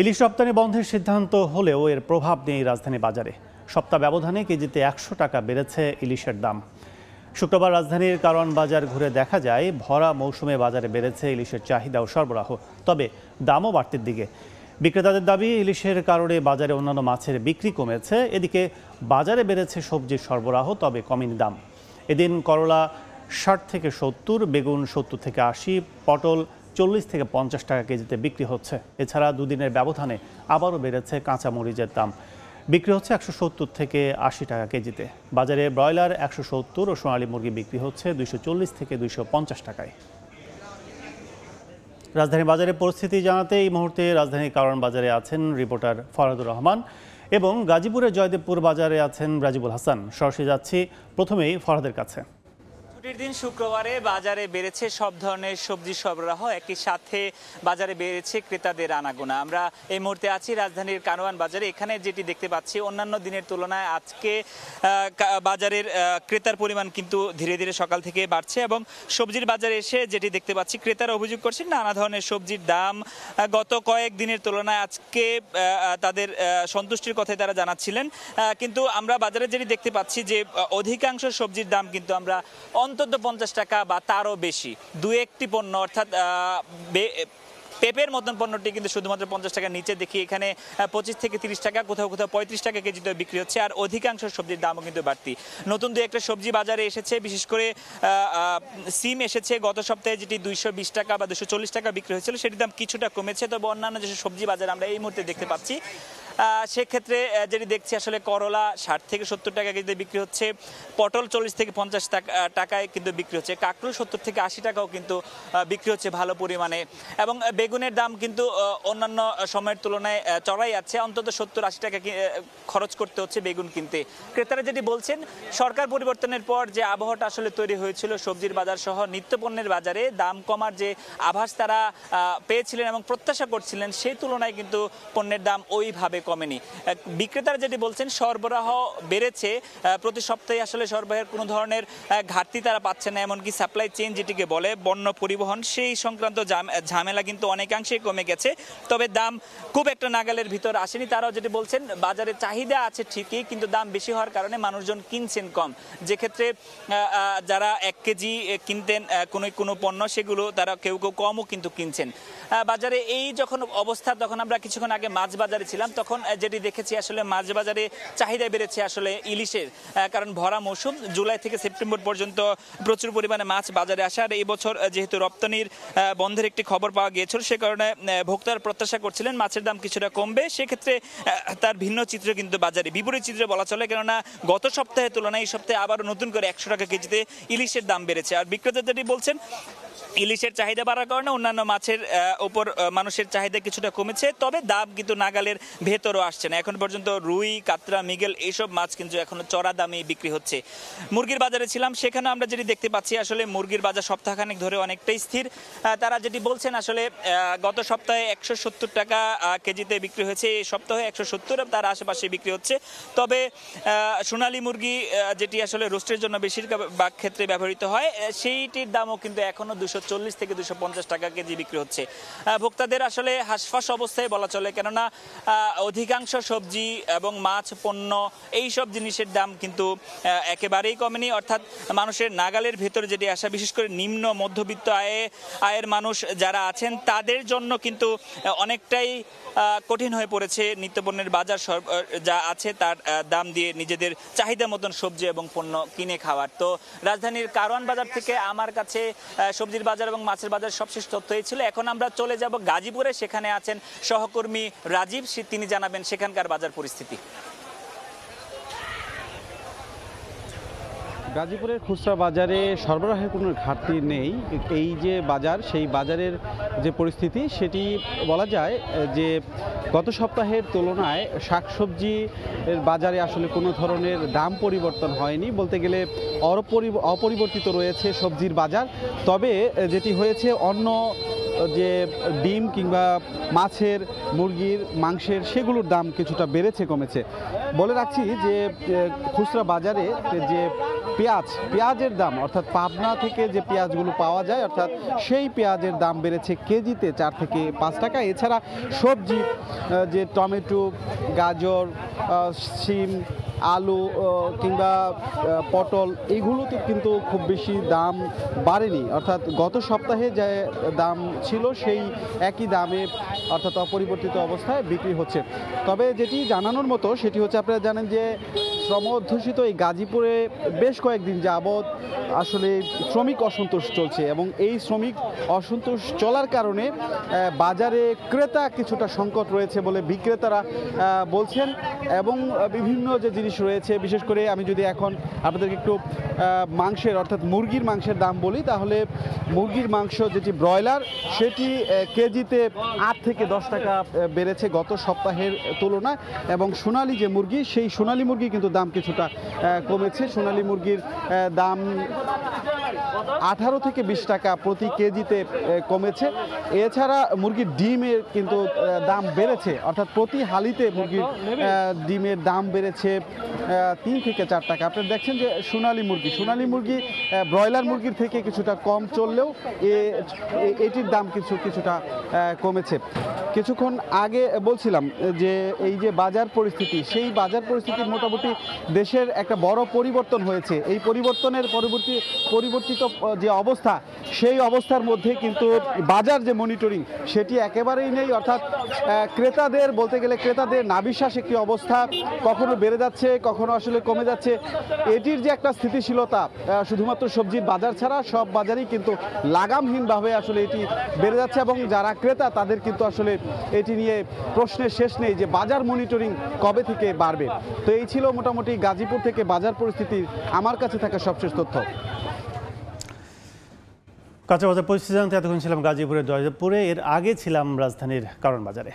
ইলিশ রপ্তানি বন্ধের সিদ্ধান্ত হলেও এর প্রভাব নেই রাজধানী বাজারে। সপ্তাহ ব্যবধানে কেজিতে ১০০ টাকা বেড়েছে ইলিশের দাম। শুক্রবার রাজধানীর কারওয়ান বাজার ঘুরে দেখা যায় ভরা মৌসুমে বাজারে বেড়েছে ইলিশের চাহিদা ও সরবরাহ, তবে দামও বাড়তির দিকে। বিক্রেতাদের দাবি, ইলিশের কারণে বাজারে অন্যান্য মাছের বিক্রি কমেছে। এদিকে বাজারে বেড়েছে সবজির সরবরাহ, তবে কমেনি দাম। এদিন করলা ৬০ থেকে ৭০, বেগুন ৭০ থেকে ৮০, পটল ৪০ থেকে ৫০ টাকা কেজিতে বিক্রি হচ্ছে। এছাড়া দুদিনের ব্যবধানে আবারও বেড়েছে কাঁচা মরিচের দাম, বিক্রি হচ্ছে ১৭০ থেকে ৮০ টাকা কেজিতে। বাজারে ব্রয়লার ১৭০ ও সোনালী মুরগি বিক্রি হচ্ছে ২৪০ থেকে ২৫০ টাকায়। রাজধানী বাজারের পরিস্থিতি জানাতে এই মুহূর্তে রাজধানীর কারওয়ান বাজারে আছেন রিপোর্টার ফরহাদুর রহমান এবং গাজীপুরের জয়দেবপুর বাজারে আছেন রাজিবুল হাসান। সরাসরি যাচ্ছি প্রথমেই ফরহাদের কাছে। ছুটির দিন শুক্রবারে বাজারে বেড়েছে সব ধরনের সবজি সরবরাহ, একই সাথে বাজারে বেড়েছে ক্রেতাদের আনাগোনা। আমরা এই মুহূর্তে আছি রাজধানীর কারওয়ান বাজারে। এখানে যেটি দেখতে পাচ্ছি, অন্যান্য দিনের তুলনায় আজকে বাজারের ক্রেতার পরিমাণ কিন্তু ধীরে ধীরে সকাল থেকে বাড়ছে এবং সবজির বাজারে এসে যেটি দেখতে পাচ্ছি, ক্রেতারা অভিযোগ করছেন নানা ধরনের সবজির দাম গত কয়েক দিনের তুলনায় আজকে তাদের সন্তুষ্টির কথাই তারা জানাচ্ছিলেন। কিন্তু আমরা বাজারে যেটি দেখতে পাচ্ছি যে অধিকাংশ সবজির দাম কিন্তু আমরা অন্তত ৫০ টাকা বা তারও বেশি। দু একটি পণ্য অর্থাৎ পেঁপের মতন পণ্যটি কিন্তু শুধুমাত্র ৫০ টাকার নিচে দেখি এখানে ২৫ থেকে ৩০ টাকা, কোথাও কোথাও ৩৫ টাকা কেজিতে বিক্রি হচ্ছে। আর অধিকাংশ সবজির দামও কিন্তু বাড়তি। নতুন দু একটা সবজি বাজারে এসেছে, বিশেষ করে সিম এসেছে গত সপ্তাহে, যেটি ২২০ টাকা বা ২৪০ টাকা বিক্রি হয়েছিল, সেটির দাম কিছুটা কমেছে। তবে অন্যান্য যেসব সবজি বাজার আমরা এই মুহূর্তে দেখতে পাচ্ছি, সেক্ষেত্রে যেটি দেখছি আসলে করলা ৬০ থেকে ৭০ টাকা কেজিতে বিক্রি হচ্ছে, পটল ৪০ থেকে ৫০ টাকায় কিন্তু বিক্রি হচ্ছে, কাঁকরোল ৭০ থেকে ৮০ টাকাও কিন্তু বিক্রি হচ্ছে ভালো পরিমাণে। এবং বেগুনের দাম কিন্তু অন্যান্য সময়ের তুলনায় চড়াই আছে, অন্তত ৭০-৮০ টাকা খরচ করতে হচ্ছে বেগুন কিনতে। ক্রেতারা যেটি বলছেন, সরকার পরিবর্তনের পর যে আবহাওয়াটা আসলে তৈরি হয়েছিল সবজির বাজার সহ নিত্যপণ্যের বাজারে দাম কমার যে আভাস তারা পেয়েছিলেন এবং প্রত্যাশা করছিলেন, সেই তুলনায় কিন্তু পণ্যের দাম ওইভাবে কমেনি। বিক্রেতারা যেটি বলছেন, সরবরাহ বেড়েছে, প্রতি সপ্তাহে আসলে সরবরাহের কোনো ধরনের ঘাটতি তারা পাচ্ছে না। এমনকি সাপ্লাই চেইন যেটিকে বলে, পণ্য পরিবহন, সেই সংক্রান্ত ঝামেলা কিন্তু অনেকাংশেই কমে গেছে। তবে দাম খুব একটা নাগালের ভিতর আসেনি। তারাও যেটি বলছেন, বাজারে চাহিদা আছে ঠিকই, কিন্তু দাম বেশি হওয়ার কারণে মানুষজন কিনছেন কম। যে ক্ষেত্রে যারা ১ কেজি কিনতেন কোনো পণ্য, সেগুলো তারা কেউ কেউ কমও কিন্তু কিনছেন বাজারে। এই যখন অবস্থা, তখন আমরা কিছুক্ষণ আগে মাছ বাজারে ছিলাম, তখন যেটি দেখেছি আসলে মাছ বাজারে চাহিদা বেড়েছে আসলে ইলিশের, কারণ ভরা মৌসুম জুলাই থেকে সেপ্টেম্বর পর্যন্ত প্রচুর পরিমাণে মাছ বাজারে আসে। আর এই বছর যেহেতু রপ্তানির বন্ধের একটি খবর পাওয়া গিয়েছিল, সে কারণে ভোক্তারা প্রত্যাশা করছিলেন মাছের দাম কিছুটা কমবে। সেক্ষেত্রে তার ভিন্ন চিত্র কিন্তু বাজারে বিপরীত চিত্রে বলা চলে, কেননা গত সপ্তাহের তুলনায় এই সপ্তাহে আবারও নতুন করে ১০০ টাকা কেজিতে ইলিশের দাম বেড়েছে। আর বিক্রেতা যেটি বলছেন, ইলিশের চাহিদা বাড়ার কারণে অন্যান্য মাছের উপর মানুষের চাহিদা কিছুটা কমেছে, তবে দাম কিন্তু নাগালের ভেতরও আসছে না। এখন পর্যন্ত রুই, কাতরা, মৃগেল এইসব মাছ কিন্তু এখনো চড়া দামে বিক্রি হচ্ছে। মুরগির বাজারে ছিলাম, সেখানে আমরা যেটি দেখতে পাচ্ছি, আসলে মুরগির বাজার সপ্তাহখানেক ধরে অনেকটাই স্থির। তারা যেটি বলছেন, আসলে গত সপ্তাহে ১৭০ টাকা কেজিতে বিক্রি হয়েছে, এই সপ্তাহে ১৭০, তার আশেপাশে বিক্রি হচ্ছে। তবে সোনালী মুরগি, যেটি আসলে রোস্টের জন্য বেশিরভাগ ক্ষেত্রে ব্যবহৃত হয়, সেইটির দামও কিন্তু এখনো ২৪০ থেকে ২৫০ টাকা কেজি বিক্রি হচ্ছে। ভোক্তাদের আসলে হাসফাস অবস্থায় বলা চলে, কেননা অধিকাংশ সবজি এবং মাছ পণ্য এইসব জিনিসের দাম কিন্তু একেবারেই কমেনি। অর্থাৎ মানুষের নাগালের ভেতরে যেটি আসা, বিশেষ করে নিম্ন মধ্যবিত্ত আয়ের মানুষ যারা আছেন, তাদের জন্য কিন্তু অনেকটাই কঠিন হয়ে পড়েছে নিত্যপণ্যের বাজার যা আছে তার দাম দিয়ে নিজেদের চাহিদা মতন সবজি এবং পণ্য কিনে খাওয়ার। তো রাজধানীর কারওয়ান বাজার থেকে আমার কাছে সবজির বাজার এবং মাছের বাজার সবশেষ তথ্য এই ছিল। এখন আমরা চলে যাব গাজীপুরে, সেখানে আছেন সহকর্মী রাজীব, তিনি জানাবেন সেখানকার বাজার পরিস্থিতি। গাজীপুরের খুচরা বাজারে সরবরাহের কোনো ঘাটতি নেই। এই যে বাজার, সেই বাজারের যে পরিস্থিতি, সেটি বলা যায় যে গত সপ্তাহের তুলনায় শাকসবজির বাজারে আসলে কোনো ধরনের দাম পরিবর্তন হয়নি, বলতে গেলে অপরিবর্তিত রয়েছে সবজির বাজার। তবে যেটি হয়েছে, অন্য যে ডিম কিংবা মাছের, মুরগির মাংসের, সেগুলোর দাম কিছুটা বেড়েছে কমেছে। বলে রাখছি যে খুচরা বাজারে যে পেঁয়াজের দাম অর্থাৎ পাবনা থেকে যে পেঁয়াজগুলো পাওয়া যায় অর্থাৎ সেই পেঁয়াজের দাম বেড়েছে কেজিতে 4 থেকে 5 টাকা। এছাড়া সবজি যে টমেটো, গাজর, শিম, আলু কিংবা পটল এইগুলোতে কিন্তু খুব বেশি দাম বাড়েনি, অর্থাৎ গত সপ্তাহে যে দাম ছিল সেই একই দামে অর্থাৎ অপরিবর্তিত অবস্থায় বিক্রি হচ্ছে। তবে যেটি জানানোর মতো সেটি হচ্ছে, আপনারা জানেন যে শ্রম অধ্যুষিত এই গাজীপুরে বেশ কয়েকদিন যাবৎ আসলে শ্রমিক অসন্তোষ চলছে এবং এই শ্রমিক অসন্তোষ চলার কারণে বাজারে ক্রেতা কিছুটা সংকট রয়েছে বলে বিক্রেতারা বলছেন। এবং বিভিন্ন যে জিনিস রয়েছে, বিশেষ করে আমি যদি এখন আপনাদেরকে একটু মাংসের অর্থাৎ মুরগির মাংসের দাম বলি, তাহলে মুরগির মাংস যেটি ব্রয়লার সেটি কেজিতে 8 থেকে 10 টাকা বেড়েছে গত সপ্তাহের তুলনায়। এবং সোনালী যে মুরগি, সেই সোনালী মুরগি কিন্তু দাম কিছুটা কমেছে। সোনালী মুরগির দাম 18 থেকে 20 টাকা প্রতি কেজিতে কমেছে। এছাড়া মুরগির ডিমের কিন্তু দাম বেড়েছে, অর্থাৎ প্রতি হালিতে মুরগির ডিমের দাম বেড়েছে 3 থেকে 4 টাকা। আপনারা দেখছেন যে সোনালী মুরগি ব্রয়লার মুরগির থেকে কিছুটা কম চললেও এটির দাম কিছুটা কমেছে। কিছুক্ষণ আগে বলছিলাম যে এই যে বাজার পরিস্থিতি, সেই বাজার পরিস্থিতির মোটামুটি দেশের একটা বড় পরিবর্তন হয়েছে। এই পরিবর্তনের পরিবর্তিত যে অবস্থা, সেই অবস্থার মধ্যে কিন্তু বাজার যে মনিটরিং সেটি একেবারেই নেই। অর্থাৎ ক্রেতাদের বলতে গেলে ক্রেতাদের নাবিশ্বাস একটি অবস্থা, কখনো বেড়ে যাচ্ছে কখনো আসলে কমে যাচ্ছে। এটির যে একটা স্থিতিশীলতা, শুধুমাত্র সবজির বাজার ছাড়া সব বাজারই কিন্তু লাগামহীনভাবে আসলে এটি বেড়ে যাচ্ছে এবং যারা ক্রেতা তাদের কিন্তু আসলে এটি নিয়ে প্রশ্নের শেষ নেই যে বাজার মনিটরিং কবে থেকে বাড়বে। তো এই ছিল মোটামুটি গাজীপুর থেকে বাজার পরিস্থিতির আমার কাছে থাকা সবশেষ তথ্য। কাঁচা বাজার পরিস্থিতি জানতে এতক্ষণ ছিলাম গাজীপুরের জয়দেবপুরে, এর আগে ছিলাম রাজধানীর কারণ বাজারে।